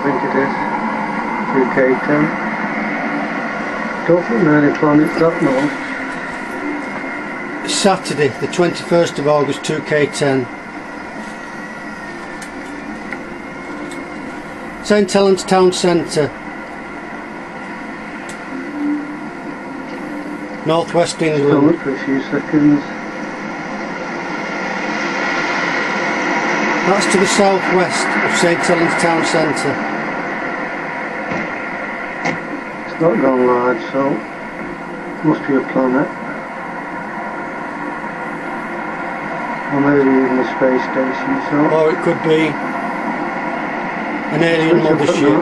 think it is. 2K10. Don't think there are any planets up north. Saturday, the 21st of August, 2K10. St Helens Town Centre. Northwest England. For a few seconds. That's to the southwest of St Helens Town Centre. It's not gone large, so it must be a planet. Or maybe even a space station, so... Or it could be an alien mothership.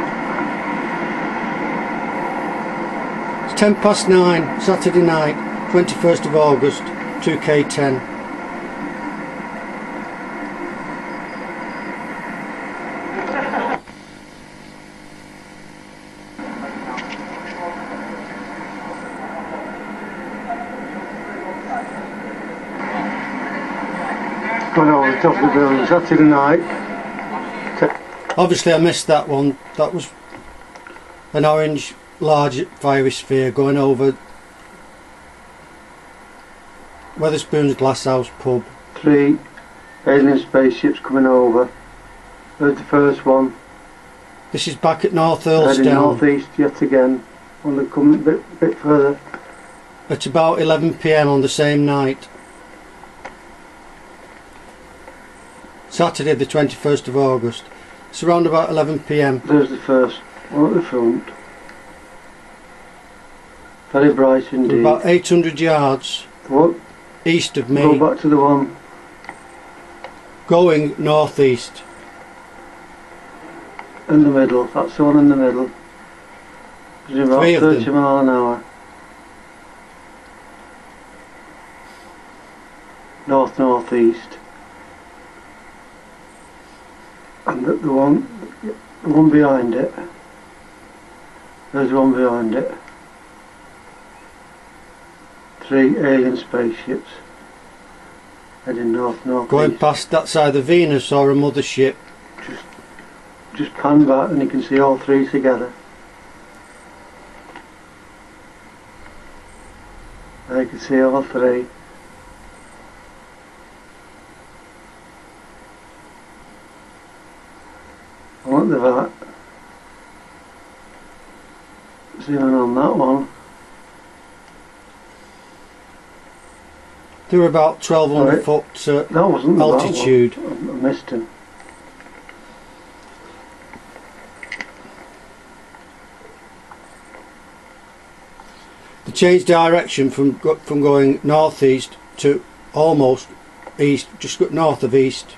It's 9:10, Saturday night, 21st of August, 2K10. Gone over the top of the building, Saturday night. Obviously I missed that one. That was an orange large fiery sphere going over Wetherspoon's Glasshouse pub. 3 alien spaceships coming over. There's the first one. This is back at North Earlstown. Heading northeast yet again. Only coming a bit further. At about 11 PM on the same night. Saturday the 21st of August. It's around about 11 PM. There's the first one at the front. Very bright indeed. About 800 yards What? east of me. Go back to the one. Going northeast. In the middle. That's the one in the middle. It's about 3 of 30 them. miles an hour. North-northeast. And the one behind it. There's one behind it. 3 alien spaceships heading north-northeast. Going past that's either Venus or a mothership. Just pan back and you can see all 3 together. There you can see all 3. And look at that. Zooming on that one. They were about 1200 foot That wasn't altitude. That one. I missed him. They changed direction from going northeast to almost east, just got north of east.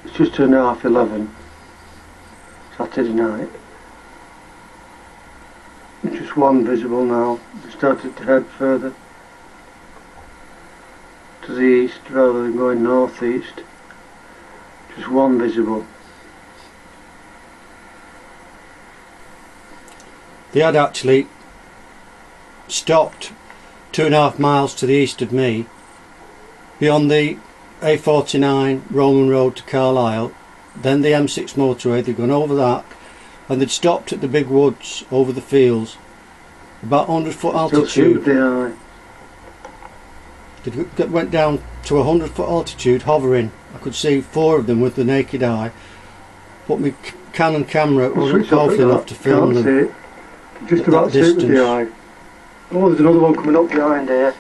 It's just 11:30 Saturday night. Just one visible now. We started to head further to the east rather than going northeast. Just one visible. They had actually stopped 2.5 miles to the east of me, beyond the A49 Roman Road to Carlisle, then the M6 motorway. They'd gone over that and they'd stopped at the big woods over the fields, about 100 foot altitude. They went down to 100 foot altitude, hovering. I could see 4 of them with the naked eye, but my Canon camera wasn't powerful enough to film them. See it. Just about see it with the eye. Oh, there's another one coming up behind here.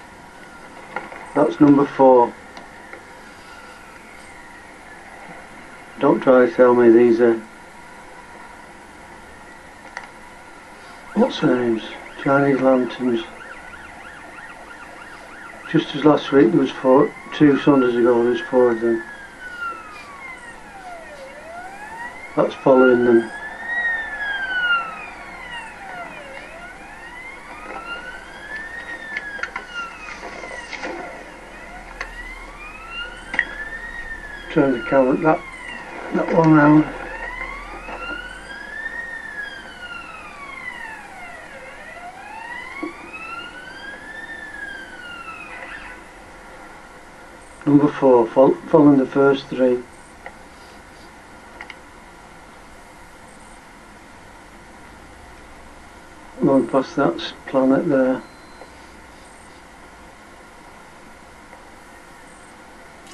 That's number 4. Don't try to tell me these are... What's their names? Chinese lanterns. Just as last week there was 2 Sundays ago there was 4 of them. That's following them. Turn the camera that one round. Number 4, following the first 3. Going past that planet there.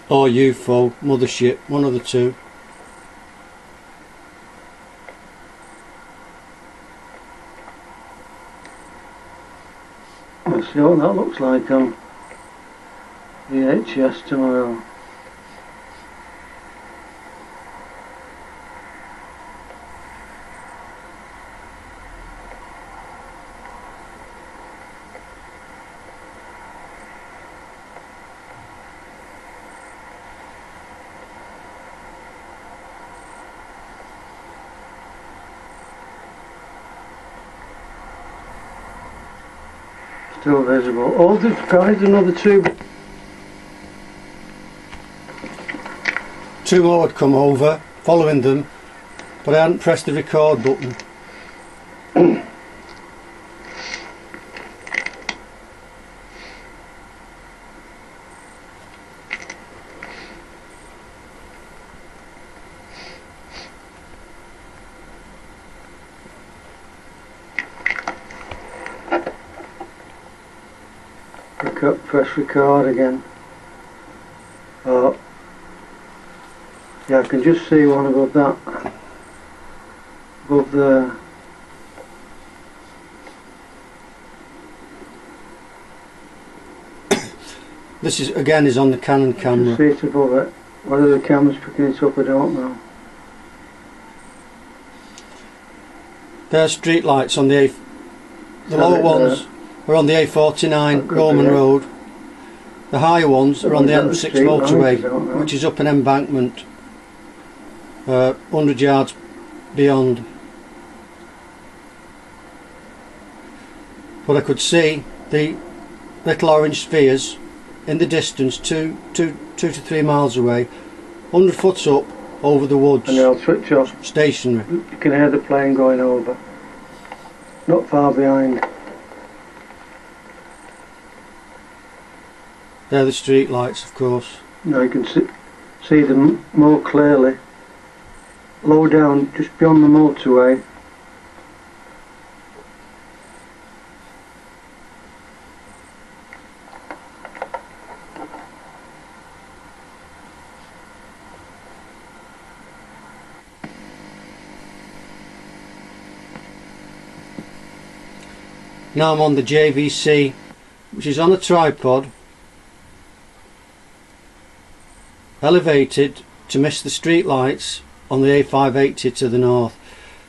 Or UFO, mothership, one of the two. Let's see what that looks like on VHS tomorrow. Still visible. Oh, guys, another 2. 2 more had come over, following them, but I hadn't pressed the record button. Press record again. Oh, yeah, I can just see one above that, above there. This is again is on the Canon camera. See it above it. Whether the camera's picking it up, I don't know. There are street lights on the lower ones are on the A49 Roman Road. The higher ones are on the M6 motorway, which is up an embankment 100 yards beyond. But I could see the little orange spheres in the distance, 2 to 3 miles away, 100 foot up over the woods. And they'll switch off. Stationary. You can hear the plane going over. Not far behind. They're the street lights, of course. Now you can see them more clearly. Low down, just beyond the motorway. Now I'm on the JVC, which is on a tripod, elevated to miss the street lights on the A580 to the north.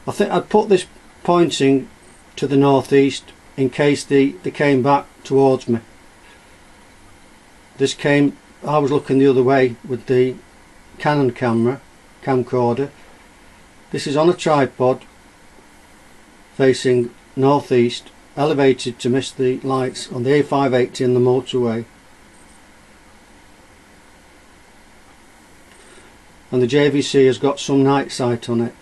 I think I'd put this pointing to the northeast in case they came back towards me. I was looking the other way with the Canon camcorder. This is on a tripod facing northeast, elevated to miss the lights on the A580 and the motorway. And the JVC has got some night sight on it.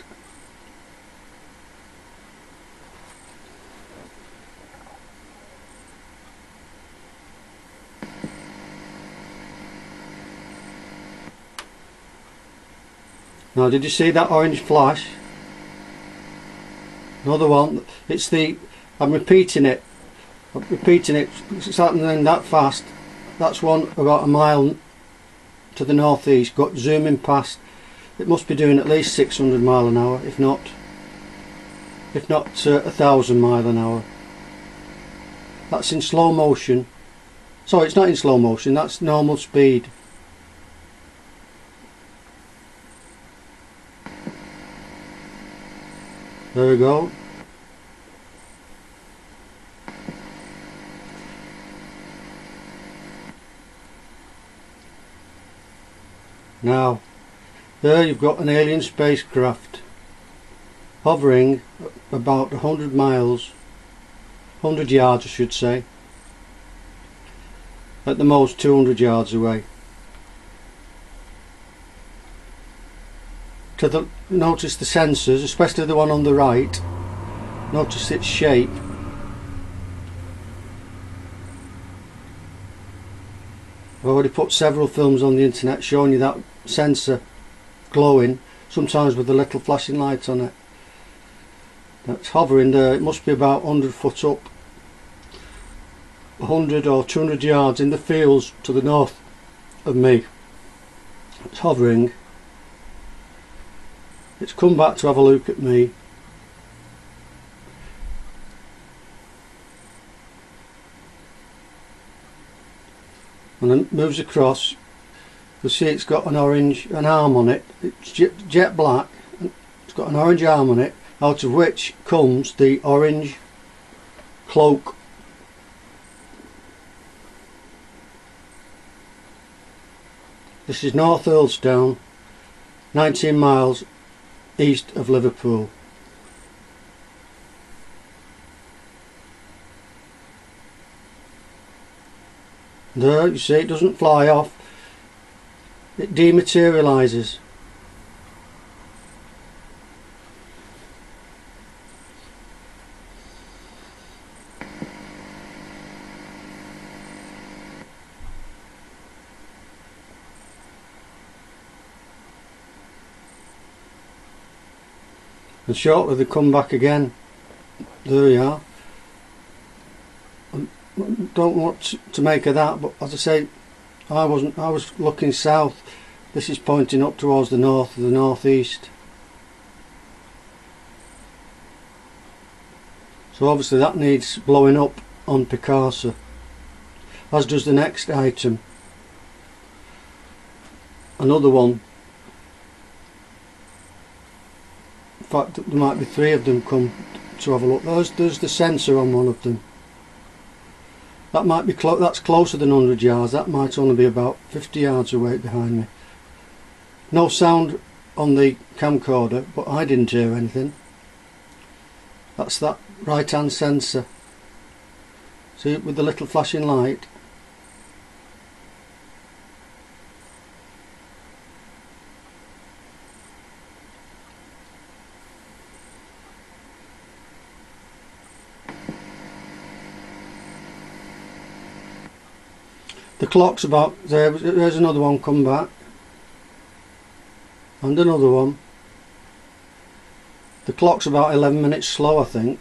Now, did you see that orange flash? Another one. I'm repeating it. It's happening that fast. That's one about a mile to the northeast, zooming past. It must be doing at least 600 mile an hour, if not 1,000 mile an hour. That's in slow motion. Sorry, it's not in slow motion, that's normal speed. There we go. Now, there you've got an alien spacecraft hovering about 100 miles, 100 yards I should say, at the most 200 yards away. Notice the sensors, especially the one on the right, notice its shape. I've already put several films on the internet showing you that sensor glowing, sometimes with a little flashing light on it. That's hovering there. It must be about 100 foot up, 100 or 200 yards in the fields to the north of me. It's hovering. It's come back to have a look at me. And then it moves across. You'll see it's got an arm on it. It's jet black. It's got an orange arm on it, out of which comes the orange cloak. This is North Earlsdown, 19 miles east of Liverpool. There, you see, it doesn't fly off, it dematerializes. And shortly they come back again. There we are. Don't want to make of that, but as I say, I was looking south. This is pointing up towards the north, the northeast. So obviously that needs blowing up on Picasso, as does the next item. Another one. In fact, there might be three of them come to have a look. There's the sensor on one of them. That might be that's closer than 100 yards. That might only be about 50 yards away behind me. No sound on the camcorder, but I didn't hear anything. That's that right hand sensor. See it with the little flashing light? The clock's about there. There's another one come back, and another one. The clock's about 11 minutes slow, I think.